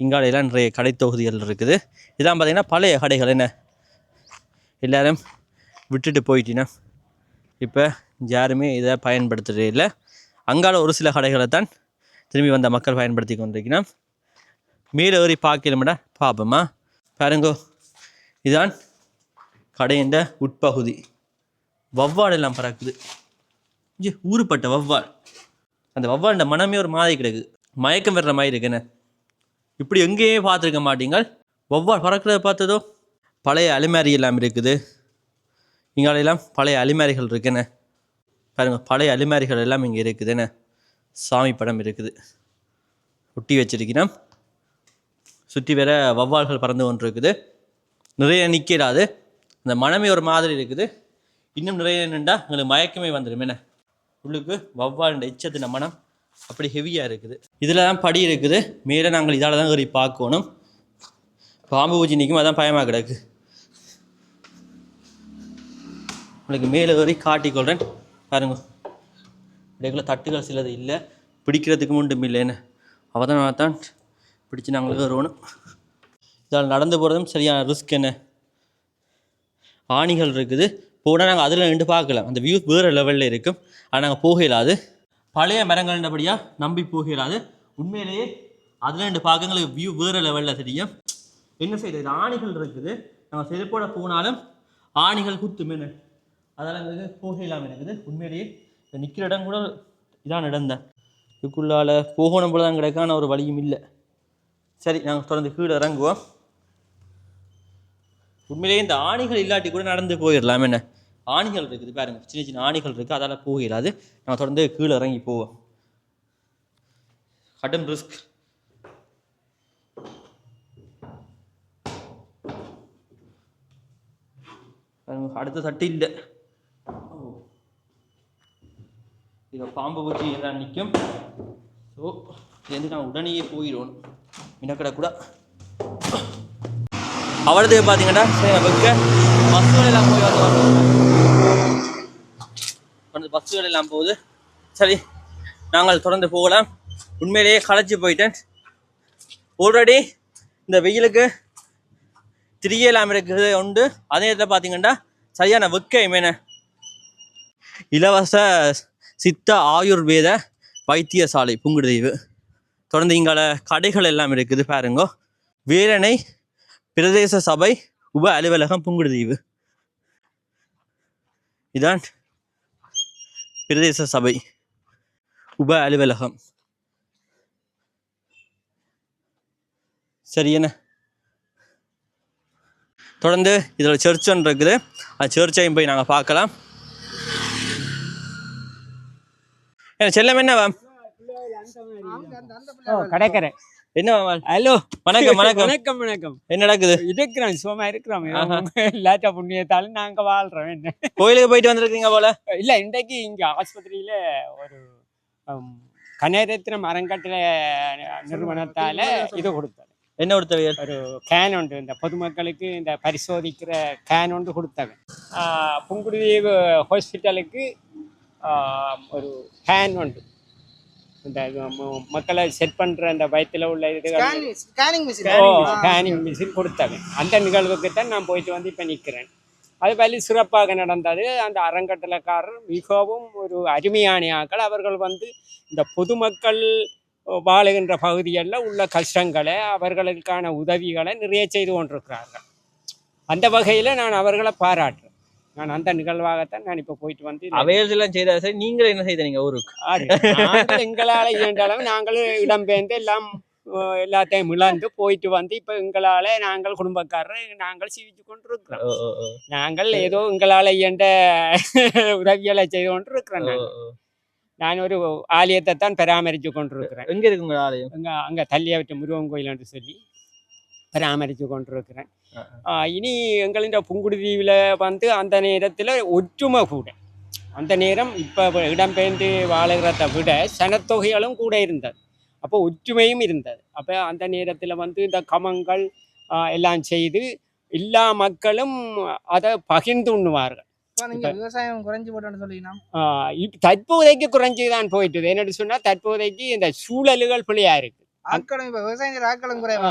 இங்காலையெல்லாம் நிறைய கடை தொகுதிகள் இருக்குது. இதெல்லாம் பார்த்திங்கன்னா பழைய கடைகள். என்ன எல்லோரும் விட்டுட்டு போயிட்டினா இப்போ யாருமே இதை பயன்படுத்துகிறதே இல்லை. அங்கால ஒரு சில கடைகளை தான் திரும்பி வந்த மக்கள் பயன்படுத்தி கொண்டிருக்கணும். மேலே ஏறி பார்க்கலமாடா பார்ப்போமா? பாருங்கோ, இதுதான் கடையின் உட்பகுதி. வவ்வால் எல்லாம் பறக்குது. ஊருப்பட்ட வவ்வால். அந்த வவ்வால்ட மனமே ஒரு மாதிரி கிடக்கு, மயக்கம் வர்ற மாதிரி இருக்குன்னு. இப்படி எங்கேயே பார்த்துருக்க மாட்டீங்க. வவ்வால் பறக்கிறத பார்த்ததோ. பழைய அலிமாரி எல்லாம் இருக்குது இங்காலெல்லாம். பழைய அலிமாரிகள் இருக்குன்னு பாருங்க. பழைய அலிமாரிகள் எல்லாம் இங்கே இருக்குதுன்னு. சாமி படம் இருக்குது, ஒட்டி வச்சிருக்கணும். சுற்றி வேற வவ்வால்கள் பறந்து கொண்டு இருக்குது. நிறைய நிற்கிறாது. அந்த மனமே ஒரு மாதிரி இருக்குது. இன்னும் நிறைய நின்றா எங்களுக்கு மயக்கமே வந்துடும். என்ன உள்ளுக்கு வவ்வால் எச்சத்தின மனம் அப்படி ஹெவியாக இருக்குது. இதில் தான் படி இருக்குது. மேலே நாங்கள் இதால் தான் ஏறி பார்க்கணும். பாம்பு பூச்சி நிற்கும், அதான் பயமாக கிடக்கு. உங்களுக்கு மேலே ஏறி காட்டிக்கொள்கிறேன். பாருங்க, இடைக்குள்ள தட்டுகள் சிலது இல்லை, பிடிக்கிறதுக்கு மட்டும் இல்லைன்னு அவதான் தான் பிடிச்சி நாங்கள் ஏறுவோம். இதால் நடந்து போகிறதும் சரியான ரிஸ்க். என்ன ஆணிகள் இருக்குது. போனால் நாங்கள் அதில் நின்று பார்க்கலாம். அந்த வியூ வேறு லெவலில் இருக்கும். ஆனால் நாங்கள் போக இயலாது. பழைய மரங்கள்ன்றபடியாக நம்பி போக இயலாது. உண்மையிலேயே அதில் நின்று பார்க்க எங்களுக்கு வியூ வேறு லெவலில் தெரியும். என்ன செய்யுது, இது ஆணிகள் இருக்குது. நாங்கள் செருப்போட போனாலும் ஆணிகள் குத்தும். என்ன அதெல்லாம் எங்களுக்கு போக இல்லாமல் இருக்குது. உண்மையிலேயே நிற்கிற இடம் கூட இதான் இடம்தான். இதுக்குள்ளால் போகணும் போல தான் கிடைக்கான ஒரு வழியும் இல்லை. சரி, நாங்கள் தொடர்ந்து கீழே இறங்குவோம். உண்மையிலேயே இந்த ஆணிகள் இல்லாட்டி கூட நடந்து போயிடலாம். என்ன ஆணிகள் இருக்குது பாருங்க, சின்ன சின்ன ஆணிகள் இருக்குது. அதால் போயிடாது. நாங்கள் தொடர்ந்து கீழே இறங்கி போவோம். கடும் ரிஸ்க். அடுத்த தட்டு இல்லை. இதை பாம்பு பூச்சி எல்லாம் நிற்கும். ஸோ இதுலேருந்து நான் உடனேயே போயிடுவோம். மினக்கடை கூட அவ்வளோது பார்த்தீங்கன்னா வைக்க பஸ்ஸுகள் எல்லாம் போய் வந்து பஸ்ஸுகள் எல்லாம் போகுது. சரி, நாங்கள் தொடர்ந்து போகலாம். உண்மையிலேயே களைச்சி போயிட்டேன். ஆல்ரெடி இந்த வெயிலுக்கு திரியெல்லாம் இருக்குது உண்டு. அதே நேரத்தில் பார்த்தீங்கன்னா சரியான வெக்கையுமேன. இலவச சித்த ஆயுர்வேத வைத்தியசாலை புங்குடுதீவு. தொடர்ந்து இங்கால கடைகள் எல்லாம் இருக்குது பாருங்க. வேலணை பிரதேச சபை உப அலுவலகம் புங்குடுதீவு. இதான் பிரதேச சபை உப அலுவலகம். சரி என்ன, தொடர்ந்து இதில் சர்ச் ஒன்று இருக்குது. அந்த சர்ச்சையும் போய் நாங்கள் பார்க்கலாம். செல்லம் என்ன மேம்? கடற்கரை என்ன மேம்? ஹலோ வணக்கம் வணக்கம் வணக்கம் வணக்கம். என்ன நடக்குது? இருக்கிறோம், சும்மா இருக்கிறோம். லேட்டா புண்ணியத்தாலும் நாங்க வாழ்றோம். என்ன கோயிலுக்கு போயிட்டு வந்திருக்கீங்க போல? இல்ல, இன்றைக்கு இங்க ஆஸ்பத்திரியில ஒரு கனரத்னம் அறங்கட்டளை நிறுவனத்தால இது கொடுத்தாரு. என்ன கொடுத்தவையல்? ஒரு கேன் உண்டு, இந்த பொதுமக்களுக்கு இந்த பரிசோதிக்கிற கேன் ஒன்று கொடுத்தவன். புங்குடுதீவு ஹாஸ்பிட்டலுக்கு ஒரு கேன் உண்டு, இந்த மக்களை செட் பண்ற அந்த வயத்துல உள்ள ஸ்கேனிங் மிஷின் கொடுத்தவன். அந்த நிகழ்வுக்கு தான் நான் போயிட்டு வந்து இப்ப நிக்கிறேன். அது வழி சிறப்பாக நடந்தது. அந்த அறங்கட்டளைக்காரர் மிகவும் ஒரு அருமையான ஆட்கள். அவர்கள் வந்து இந்த பொதுமக்கள் வாழுகின்ற பகுதிகளில் உள்ள கஷ்டங்களை, அவர்களுக்கான உதவிகளை நிறைய செய்து கொண்டிருக்கிறார்கள். அந்த வகையில் நான் அவர்களை பாராட்டுறேன். நான் அந்த நிகழ்வாகத்தான் நான் இப்போ போயிட்டு வந்து அவையெல்லாம் செய்த சரி. நீங்களும் என்ன செய்தீங்க ஊருக்கு? எங்களால் இயன்றாலும் நாங்கள் இடம்பெயர்ந்து எல்லாம் எல்லாத்தையும் இழந்து போயிட்டு வந்து இப்போ எங்களால் நாங்கள் குடும்பக்காரர் நாங்கள் சீவிச்சு கொண்டிருக்கிறோம். நாங்கள் ஏதோ எங்களால் இயன்ற உதவிகளை செய்து கொண்டிருக்கிறோம். நான் ஒரு ஆலயத்தை தான் பராமரித்து கொண்டிருக்கிறேன். எங்கே இருக்குங்க ஆலயம்? அங்கே தள்ளியாவிட்ட முருகன் கோயில் என்று சொல்லி பராமரித்து கொண்டிருக்கிறேன். இனி எங்களின் புங்குடுதீவில் வந்து அந்த நேரத்தில் ஒற்றுமை கூட, அந்த நேரம் இப்போ இடம்பெயர்ந்து வாழுகிறத விட சனத்தொகைகளும் கூட இருந்தது. அப்போ ஒற்றுமையும் இருந்தது. அப்போ அந்த நேரத்தில் வந்து இந்த கமங்கள் எல்லாம் செய்து எல்லா மக்களும் அதை பகிர்ந்து உண்ணுவார்கள். விவசாயம் குறைஞ்சு போட்டோன்னு சொல்லினா தற்போதைக்கு குறைஞ்சுதான் போயிட்டுது. என்னன்னு சொன்னா தற்போதைக்கு இந்த சூழல்கள் பிள்ளையா இருக்கு. ஆக்களும் இப்ப விவசாயம் செய்யற ஆக்களும் குறைவு.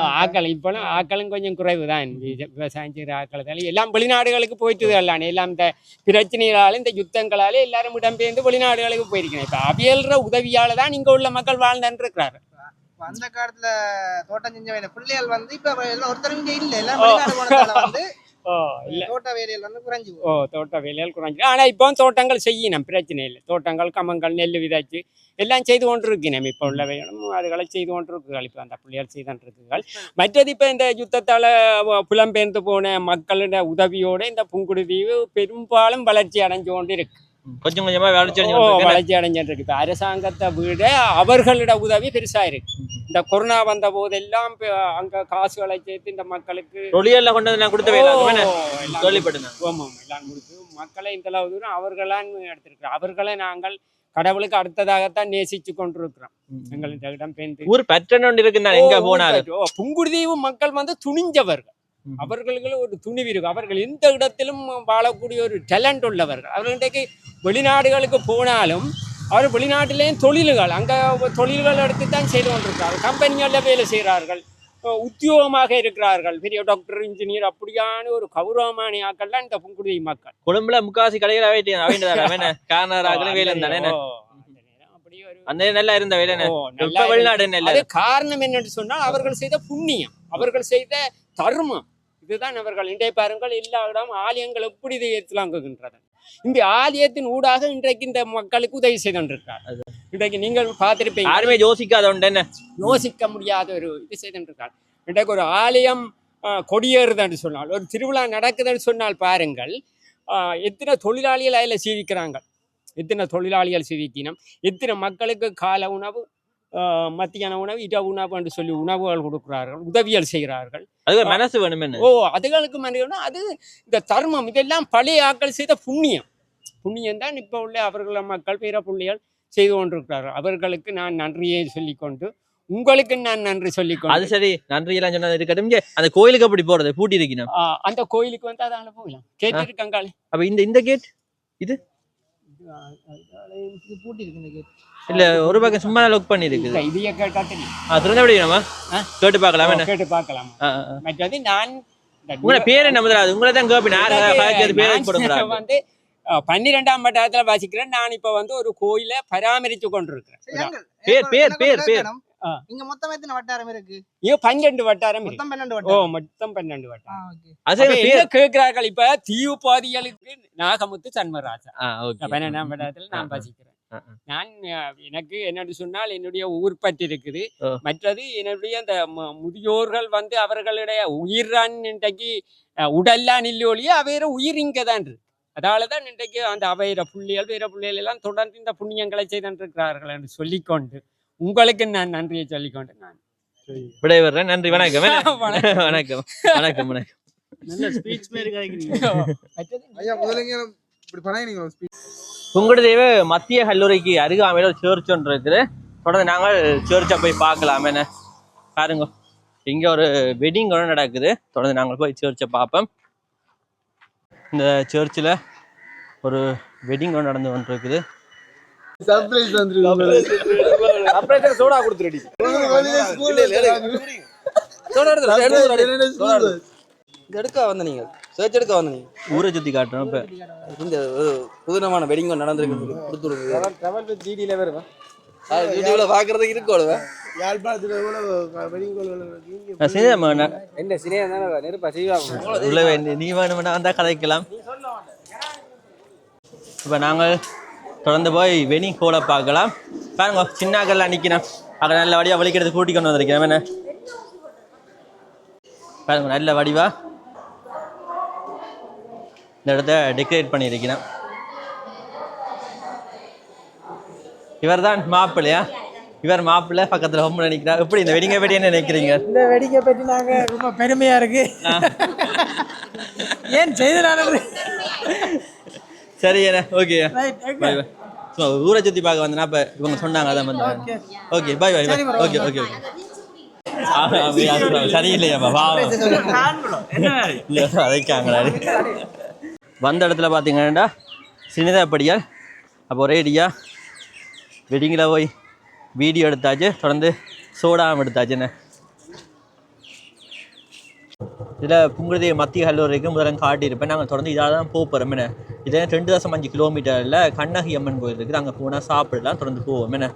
ஆக்களும் கொஞ்சம் குறைவு தான். விவசாயம் செய்யற ஆக்கள் எல்லாம் வெளிநாடுகளுக்கு போயிட்டு எல்லாம் எல்லாம் இந்த பிரச்சனைகளால இந்த யுத்தங்களால எல்லாரும் இடம்பெயர்ந்து வெளிநாடுகளுக்கு போயிருக்கேன். இப்ப அவியல்ற உதவியால தான் இங்க உள்ள மக்கள் வாழ்ந்துட்டு இருக்கிறாரு. அந்த காலத்துல தோட்டம் செஞ்ச பிள்ளைகள் வந்து இப்ப எல்லாம் ஒருத்தரும் இங்க இல்ல, எல்லாம் வெளிநாடு போனதால வந்து தோட்ட வேலைகள் வந்து குறைஞ்சி. தோட்ட வேலைகள் குறைஞ்சி. ஆனா இப்போ தோட்டங்கள் செய்யணும், பிரச்சனை இல்லை. தோட்டங்கள் கமங்கள் நெல் விதைச்சு எல்லாம் செய்து கொண்டு இருக்கணும். இப்போ உள்ள வேணும் அதுகளை செய்து கொண்டு இருக்குகள். இப்போ அந்த பிள்ளைகள் செய்து இருக்குகள். மற்றது இப்போ இந்த யுத்தத்தால் புலம்பெயர்ந்து போன மக்களோட உதவியோட இந்த புங்குடுதீவு பெரும்பாலும் வளர்ச்சி அடைஞ்சு கொண்டு இருக்கு. கொஞ்சம் கொஞ்சமா வளர்ச்சி அடைஞ்சிட்டு இருக்கு. அரசாங்கத்தை விட அவர்களோட உதவி பெருசா இருக்கு. இந்த கொரோனா வந்த போதெல்லாம் அங்க காசுகளை சேர்த்து இந்த மக்களுக்கு தொழில கொண்டு வந்து கொடுத்தவே எல்லாம் கொடுத்து மக்களை இந்த அளவு தூரம் அவர்களான் எடுத்திருக்கிறோம். அவர்களை நாங்கள் கடவுளுக்கு அடுத்ததாகத்தான் நேசிச்சு கொண்டிருக்கிறோம். எங்களுக்கு இடம் பெயர்ந்து ஊர் பற்றன் இருக்கு. எங்க போனாலும் புங்குடுதீவு மக்கள் வந்து துணிஞ்சவர்கள். அவர்களுக்கு ஒரு துணிவு இருக்கு. அவர்கள் எந்த இடத்திலும் வாழக்கூடிய ஒரு டேலண்ட் உள்ளவர்கள். அவர்களுக்கு வெளிநாடுகளுக்கு போனாலும் அவர் வெளிநாட்டிலேயும் தொழில்கள் அங்கே தொழில்கள் எடுத்து தான் செய்து கொண்டிருக்கிறார்கள். கம்பெனிகளில் வேலை செய்கிறார்கள், உத்தியோகமாக இருக்கிறார்கள். பெரிய டாக்டர், இன்ஜினியர் அப்படியான ஒரு கௌரவமான ஆக்கள்லாம் இந்த புங்குடுதீவு மக்கள். கொழும்புல முக்காசி கடைகள் நல்லா இருந்த வேலை. காரணம் என்னன்னு சொன்னால் அவர்கள் செய்த புண்ணியம், அவர்கள் செய்த தர்மம். இதுதான் அவர்கள். இன்றைய பாருங்கள், எல்லா இடம் ஆலயங்கள் எப்படி துலங்குகின்றது. இந்த ஆலயத்தின் ஊடாக இன்றைக்கு இந்த மக்களுக்கு உதவி செய்து கொண்டிருக்கார். இன்றைக்கு நீங்கள் பார்த்திருப்பீங்க, யாருமே யோசிக்காத ஒன்று, யோசிக்க முடியாத ஒரு இது செய்து கொண்டிருக்கார். இன்றைக்கு ஒரு ஆலயம் கொடியேறுதுன்னு சொன்னால், ஒரு திருவிழா நடக்குதுன்னு சொன்னால் பாருங்கள், எத்தனை தொழிலாளிகள் அதில் சீவிக்கிறாங்க, எத்தனை தொழிலாளிகள் சீவிக்கணும், எத்தனை மக்களுக்கு கால உணவு, மத்தியான உணவு, இரவு உணவு என்று சொல்லி உணவுகள் கொடுக்கிறார்கள், உதவிகள் செய்கிறார்கள். அது மனசு வேணும். அதுகளுக்கு மனிதனா அது இந்த தர்மம். இதெல்லாம் பழைய ஆக்கள் செய்த புண்ணியம். புண்ணியம் தான் இப்போ உள்ள அவர்கள மக்கள் பிற புள்ளிகள் செய்து கொண்டிருக்கிறார்கள். அவர்களுக்கு நான் நன்றியை சொல்லிக்கொண்டு, உங்களுக்கு நான் நன்றி சொல்லிக்கொண்டு. அது சரி, நன்றி எல்லாம் சொன்னது இருக்கட்டும். அந்த கோயிலுக்கு அப்படி போறது பூட்டி இருக்கணும். அந்த கோயிலுக்கு வந்து அதால போகலாம். கேட்டு இருக்காங்களே. அப்ப இந்த கேட் இது பூட்டி இருக்கு. இந்த கேட் இல்ல, ஒரு பக்கம் சும்மா லாக் பண்ணி இருக்குது. இதையே கேட்டா தெரியும். திறந்த விடுமா? கேட்டு பார்க்கலாம். கேட்டு பார்க்கலாம். மற்றது நான் உங்களோட பேர் என்ன முதலாவது உங்களை தான் கேட்பேன் பேர் போடுங்க வந்து 12ஆம் வட்டாரத்துல வாசிக்கிறேன். நான் இப்ப வந்து ஒரு கோயிலை பராமரித்து கொண்டிருக்கிறேன். பேர் இங்க மொத்தம் எத்தனை வட்டாரம் இருக்கு? 12 வட்டாரம் இருக்கு. மொத்தம் 12 ஓ வட்டாரம். மொத்தம் 12 வட்டாரம். ஓகே. அது பேர் கேட்கிறார்கள். இப்ப தீவுபாதிகளுக்கு நாகமுத்து சண்மராஜா ஓகே 12ஆம் வட்டாரத்துல நான் வாசிக்கிறேன். நான் எனக்கு என்னன்னு சொன்னால் என்னுடைய ஊர் பற்றி இருக்குது. மற்றது என்னுடைய அந்த முதியோர்கள் வந்து அவர்களுடைய உயிரான் இன்றைக்கு உடல்லான் இல்லையோலியே அவையிற உயிர் இங்கே தான் இருக்கு. அதனாலதான் இன்றைக்கு அந்த அவையிற புள்ளிகள் எல்லாம் தொடர்ந்து இந்த புண்ணியங்களை செய்திருக்கிறார்கள் என்று சொல்லிக்கொண்டு உங்களுக்கு நான் நன்றியை சொல்லிக்கொண்டு நான் விடைபெறேன். நன்றி, வணக்கம். வணக்கம் வணக்கம் வணக்கம். நல்ல ஸ்பீச் மாதிரி கிடைக்கிறீங்க ஐயா. முதல்ல இப்படி பண்ணீங்க ஸ்பீச். புங்குடுதீவு மத்திய கல்லூரிக்கு அருகாமையில் ஒரு சர்ச் ஒன்று இருக்குது. தொடர்ந்து நாங்கள் சர்ச்சை போய் பார்க்கலாம். என்ன பாருங்க, இங்கே ஒரு வெட்டிங் ஒன்று நடக்குது. தொடர்ந்து நாங்கள் போய் சர்ச்சை பார்ப்போம். இந்த சர்ச்சில் ஒரு வெட்டிங் ஒன்று நடந்து கொண்டு இருக்குது. சர்ப்ரைஸ் வந்துருக்கு. அப்புறம் சோடா கொடுத்துருடி. சோடா எடுத்து எடுக்க வந்த நீங்க சர்ச் எடுக்க வந்த நீங்க ஊரை சுற்றி காட்டுறோம். இப்போ இந்த புதுனமான வெட்டிங் நடந்திருக்கு கொடுத்துருங்க. ட்ராவல் வித் டிடில வருவா. வீடியோல பாக்குறதுக்கு இருக்கோடுவா. யாழ்ப்பாணத்துல கூட வெட்டிங் என்ன சினியா தானே நெருப்பா செய்வாங்க. நீ வேணும்னா வந்தால் கதைக்கலாம். இப்போ நாங்கள் தொடர்ந்து போய் வெட்டிங் ஹோலை பார்க்கலாம். பாருங்க, சின்னாக்கள்லாம் நிற்கணும். அதை நல்ல வடிவாக வலிக்கிறது கூட்டி கொண்டு வந்திருக்கிறேன். என்ன பாருங்க, நல்ல வடிவா இந்த இடத்த டெக்கரேட் பண்ணியிருக்கிறேன். இவர் தான் மாப்பிள்ளையா? இவர் மாப்பிள்ளை பக்கத்தில் ஹோம் நினைக்கிறார். எப்படி இந்த வெடிங்கை பற்றி என்ன நினைக்கிறீங்க? இந்த வெடிக்கை பற்றி நாங்கள் ரொம்ப பெருமையா இருக்கு. ஏன் செய்து சரி என்ன, ஓகே பாய் பாய். ஸோ ஊரை சுற்றி பார்க்க வந்தேன்னா இப்போ இவங்க சொன்னாங்க அதான் வந்து. Okay bye bye bye. Okay okay okay. சரியில்லையாப்பா அதைக்காங்களா? வந்த இடத்துல பார்த்தீங்கன்னா சின்னதாப்படியால் அப்போ ஒரேடியா வெட்டிங்கில் போய் வீடியோ எடுத்தாச்சு. தொடர்ந்து சோடாவும் எடுத்தாச்சு. என்ன இதில் புங்குடுதீவு மத்திய கல்லூரிக்கு முதல்ல காட்டியிருப்பேன். நாங்கள் தொடர்ந்து இதாக தான் போகிறோம். என்ன இதே 2.5 கிலோமீட்டரில் கண்ணகி அம்மன் கோயில் இருக்குது. அங்கே போனால் சாப்பிடலாம். தொடர்ந்து போவோம். என்ன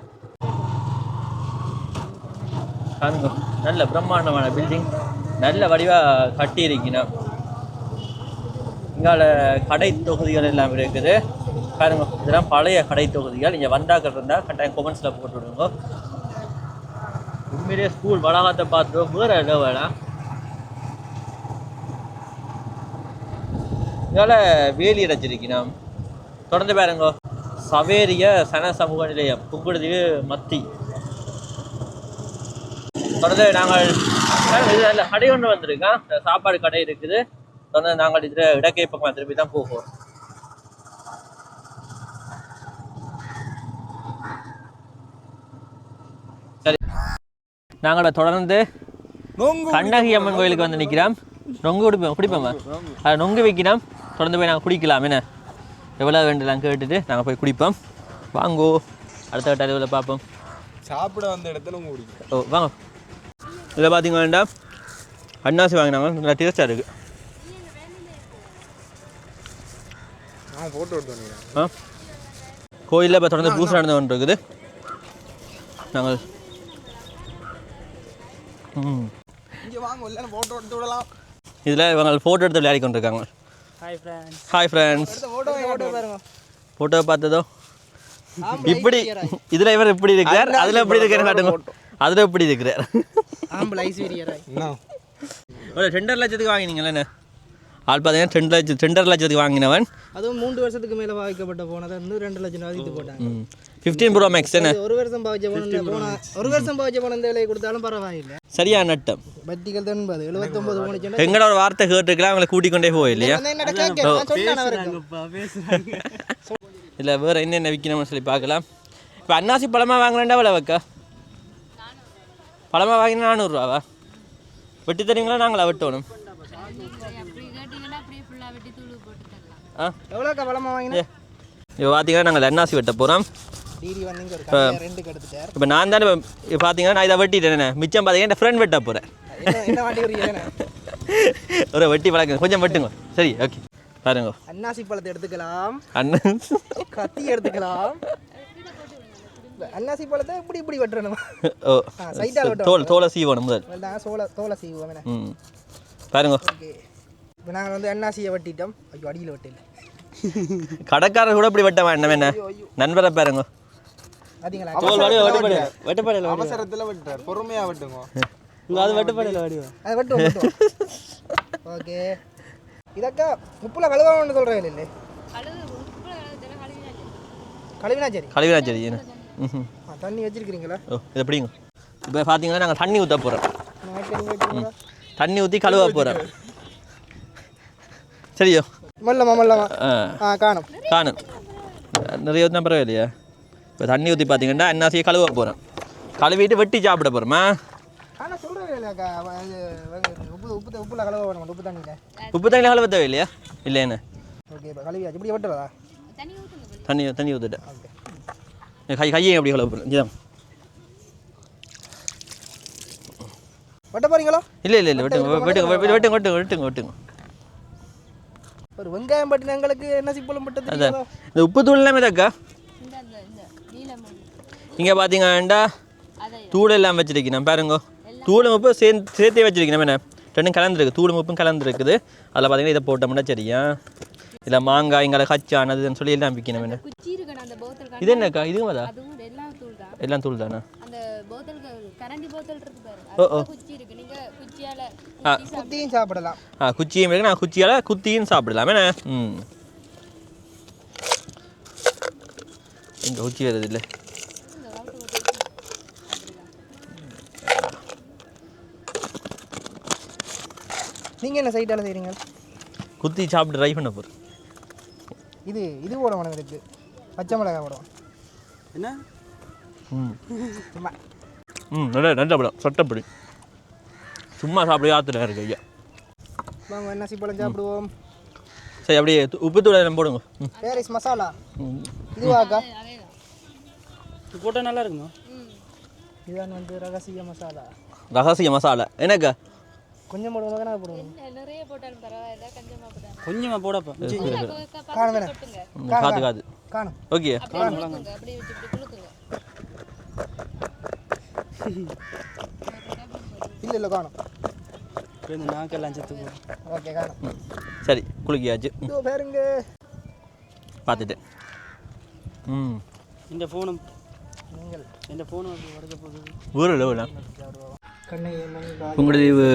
நல்ல பிரம்மாண்டமான பில்டிங், நல்ல வடிவாக கட்டியிருக்கணும். இங்கால கடை தொகுதிகள் எல்லாம் இருக்குது. பாருங்க, இதெல்லாம் பழைய கடை தொகுதிகள். இங்கே வந்தாக்கள் இருந்தால் கட்டாயம் கொமெண்ட்ஸில் போட்டு விடுங்க. உண்மையிலேயே ஸ்கூல் வளாகத்தை பார்த்துருவோம். வேறு லெவலா இதால் வேலி அடைச்சிருக்கணும். தொடர்ந்து பாருங்க, சவேரிய சன சமூக நிலையம் புங்குடுதீவு மத்தி. தொடர்ந்து நாங்கள் இது நல்ல கடை ஒன்று வந்திருக்கோம். சாப்பாடு கடை இருக்குது. தொடர்ந்து நாங்கள் இதில் இடக்கை பக்கம் திருப்பி தான் போவோம். சரி, நாங்கள் தொடர்ந்து கண்ணகி அம்மன் கோயிலுக்கு வந்து நிற்கிறோம். நொங்கு குடிப்போமா? அதை நொங்கு வைக்கிறோம். தொடர்ந்து போய் நாங்கள் குடிக்கலாம். என்ன எவ்வளோ வேண்டலாம் கேட்டுட்டு நாங்கள் போய் குடிப்போம். வாங்கோ, அடுத்த கட்ட அளவில் பார்ப்போம். சாப்பிட வந்த இடத்துல உங்க குடிக்கும். ஓ வாங்க. இதில் பார்த்தீங்க வேண்டாம், அன்னாசி வாங்கினாங்க. நல்லா டேஸ்டாக இருக்குது. ஃபோட்டோ எடுத்து கோயிலில் இப்போ தொடர்ந்து பூசை நடந்து கொண்டு இருக்குது. நாங்கள் இங்கே வாங்க, இல்லை ஃபோட்டோ எடுத்து விடலாம். இதில் இவங்க ஃபோட்டோ எடுத்து விளையாடி கொண்டிருக்காங்க. Hi friends. ஃபோட்டோ பார்த்ததோ இப்படி இதில் இவர் இப்படி இருக்கிறார், அதில் எப்படி இருக்கிறார் காட்டுங்க. அதில் எப்படி இருக்கிறார். ஒரு 2.5 லட்சத்துக்கு வாங்கினீங்களே என்ன? ஆள் பார்த்தீங்கன்னா 2.5 லட்சத்துக்கு வாங்கினவன். அதுவும் 3 வருஷத்துக்கு மேலே பாவிக்கப்பட்ட போனதை இன்னும் 2 லட்சம் ரூபாய்க்கு போட்டாங்க. 15 Pro Max என்ன? ஒரு வருஷம் பாவிச்ச போன இந்த விலையை கொடுத்தாலும் பரவாயில்லை. சரியா நட்டம். பட்டிகள் 79 போனிச்சு. எங்கட ஒரு வார்த்தை கேட்டுருக்கலாம், அவங்களை கூட்டிக் கொண்டே போயில்லையா? இல்லை வேறு என்னென்ன விற்கணும்னு சொல்லி பார்க்கலாம். இப்போ அன்னாசி பழமாக வாங்கினா எவ்வளோ வைக்க? பழமாக வாங்கினா 400 ரூபாவா? வெட்டி தருவீங்களா? நாங்களா வெட்டணும்? எவ்வளோக்கா பழமாக வாங்கினா? இப்போ பார்த்தீங்கன்னா நாங்கள் அன்னாசி வெட்ட போகிறோம். இப்போ நான் தானே இப்போ பார்த்தீங்கன்னா நான் இதை வெட்டிட்டேன். மிச்சம் பார்த்தீங்கன்னா என் ஃப்ரெண்ட் வெட்ட போகிறேன். ஒரு வெட்டி பழக்கம் கொஞ்சம் வெட்டுங்க சரி ஓகே பாருங்க அன்னாசி பழத்தை எடுத்துக்கலாம், அண்ணன் கத்தி எடுத்துக்கலாம். அன்னாசி பழத்தை இப்படி இப்படி வெட்டணும். ஓ சைட்டாக வெட்டணும். தோலை சீவணும் முதல் தோலை செய்வோம். ம் பாருங்க ஓகே, இப்போ நாங்கள் வந்து அன்னாசியை வெட்டிட்டோம். ஐயோ அடியில் வெட்டல. கடைக்காரர் கூட இப்படி வெட்ட வேண்டாம் என்ன நண்பரை பாருங்க பார்த்தீங்களா? வெட்டப்படையில அவசரத்துல வெட்டுறாரு, பொறுமையா வெட்டுங்க. அது வெட்டப்படையில வடிவா அதை வெட்டுவோம். ஓகே, இதக்கா உப்புல கழுவான்னு சொல்கிறேன் இல்லை? கழுவினா சரி. கழுவினா சரி ம் தண்ணி வச்சிருக்கிறீங்களா? ஓ இது எப்படிங்க இப்போ பார்த்தீங்கன்னா நாங்கள் தண்ணி ஊற்ற போகிறோம் தண்ணி ஊற்றி கழுவ போகிறோம் சரியோ மல்லமா காணும் காணும் நிறைய ஊற்றினா பரவாயில்லையா இப்போ தண்ணி ஊற்றி பார்த்தீங்கன்னா அன்னாசியை கழுவ போகிறோம் கழுவிட்டு வெட்டி சாப்பிட போகிறோமா ஆனால் சொல்கிறேன் இல்லைக்கா, உப்புல கழுவ வேணும். உப்பு தண்ணியில் உப்பு தண்ணியில் கழுவ தேவையில்லையா இல்லை என்ன ஓகே, இப்போ கழுவியாச்சு. இப்படி வெட்டுறதா? தண்ணி ஊற்றிட்டேன் கையை எப்படி கழுவ போகிறேன் இதான் வெட்ட போறீங்களோ? இல்லை வெட்டுங்க ஒரு வெங்காயம் பட்டின எங்களுக்கு என்ன சிப்பலும் பட்டது? அதான் இந்த உப்பு தூள் எல்லாமே தாக்கா இங்கே பார்த்தீங்கன்னா தூள் எல்லாம் வச்சுருக்கேன் பாருங்க தூளும் உப்பு சேர்த்தே வச்சுருக்கேன் என்ன ரெண்டும் கலந்துருக்கு தூளும் உப்பும் கலந்துருக்குது அதில் பார்த்தீங்கன்னா இதை போட்டோம்னா சரியா இல்லை மாங்காய் இங்கே கச்சானதுன்னு சொல்லி எல்லாம் விற்கணும் என்ன இது என்னக்கா இதுவும் அதா எல்லாம் தூள் தானே குத்தியும் சாப்பிடலாம். குச்சியும் இருக்கு நான் குச்சியால் குத்தியும் சாப்பிடலாம் என்ன இங்கே குச்சி வருது இல்லை நீங்கள் என்ன சைட்டால் செய்கிறீங்க? குத்தி சாப்பிட்டு ட்ரை பண்ண போகிறேன் இது போட வேணும் இருக்கு, பச்சை மிளகாய் போடுவோம். என்ன நல்ல படம் சொட்டப்படி சும்மா சாப்பிட ஆற்றுல இருக்கு ஐயா வாங்க என்ன சிப்பளம் சாப்பிடுவோம். சரி அப்படியே உப்பு தூள் போடுங்க பேரிஸ் மசாலா இதுவாக்கா? போட்டால் நல்லா இருக்குமா? இதுதான் வந்து ரகசிய மசாலா என்னக்கா கொஞ்சம் போடுவோம் போடுவோம். கொஞ்சமாக போடப்பா காணும் வேணா காது காணும். ஓகே இல்லை காணும். இந்த நாக்கெல்லாம் செத்து போகும். ஓகே காணும். சரி குளிக்கியாச்சு இதோ பாருங்க பார்த்துட்டேன் இந்த ஃபோனும் நீங்கள் இந்த ஃபோனும் உடஞ்ச போகுது. ஊரில் ஊரில் கண்ணகி புங்குடுதீவு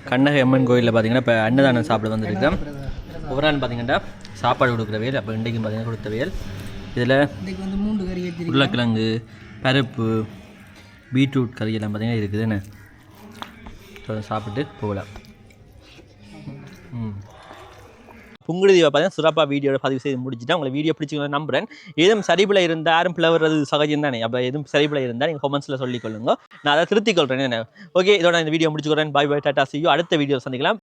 கண்ணகி அம்மன் கோயிலில் பார்த்தீங்கன்னா இப்போ அன்னதானம் சாப்பிட வந்துருக்கேன் ஒவ்வொரு நாள் பார்த்தீங்கன்னா சாப்பாடு கொடுக்குற வேல் அப்போ இன்றைக்கும் பார்த்தீங்கன்னா கொடுத்த வேல் இதில் இன்னைக்கு வந்து 3 கறி வச்சிருக்கீங்க. உருளைக்கிழங்கு பருப்பு பீட்ரூட் கறி எல்லாம் பார்த்தீங்கன்னா இருக்குது என்ன சாப்பிட்டு போகலாம் புங்குடுதீவை பார்த்தீங்கன்னா சிறப்பாக வீடியோட பதிவு செய்து முடிச்சுட்டு உங்களை வீடியோ பிடிச்சிக்கணும் நம்புறேன் எதுவும் சரிபில் இருந்தால் யாரும் பிளவுறது சகஜம் தானே அப்போ எதுவும் சரிபில் இருந்தால் நீங்கள் கமெண்ட்ஸில் சொல்லிக்கொள்ளுங்க நான் அதை திருத்திக் கொள்கிறேன் ஓகே இதோட இந்த வீடியோ முடிச்சுக்கிறேன் பாய் டாட்டா see you அடுத்த வீடியோ சந்திக்கலாம்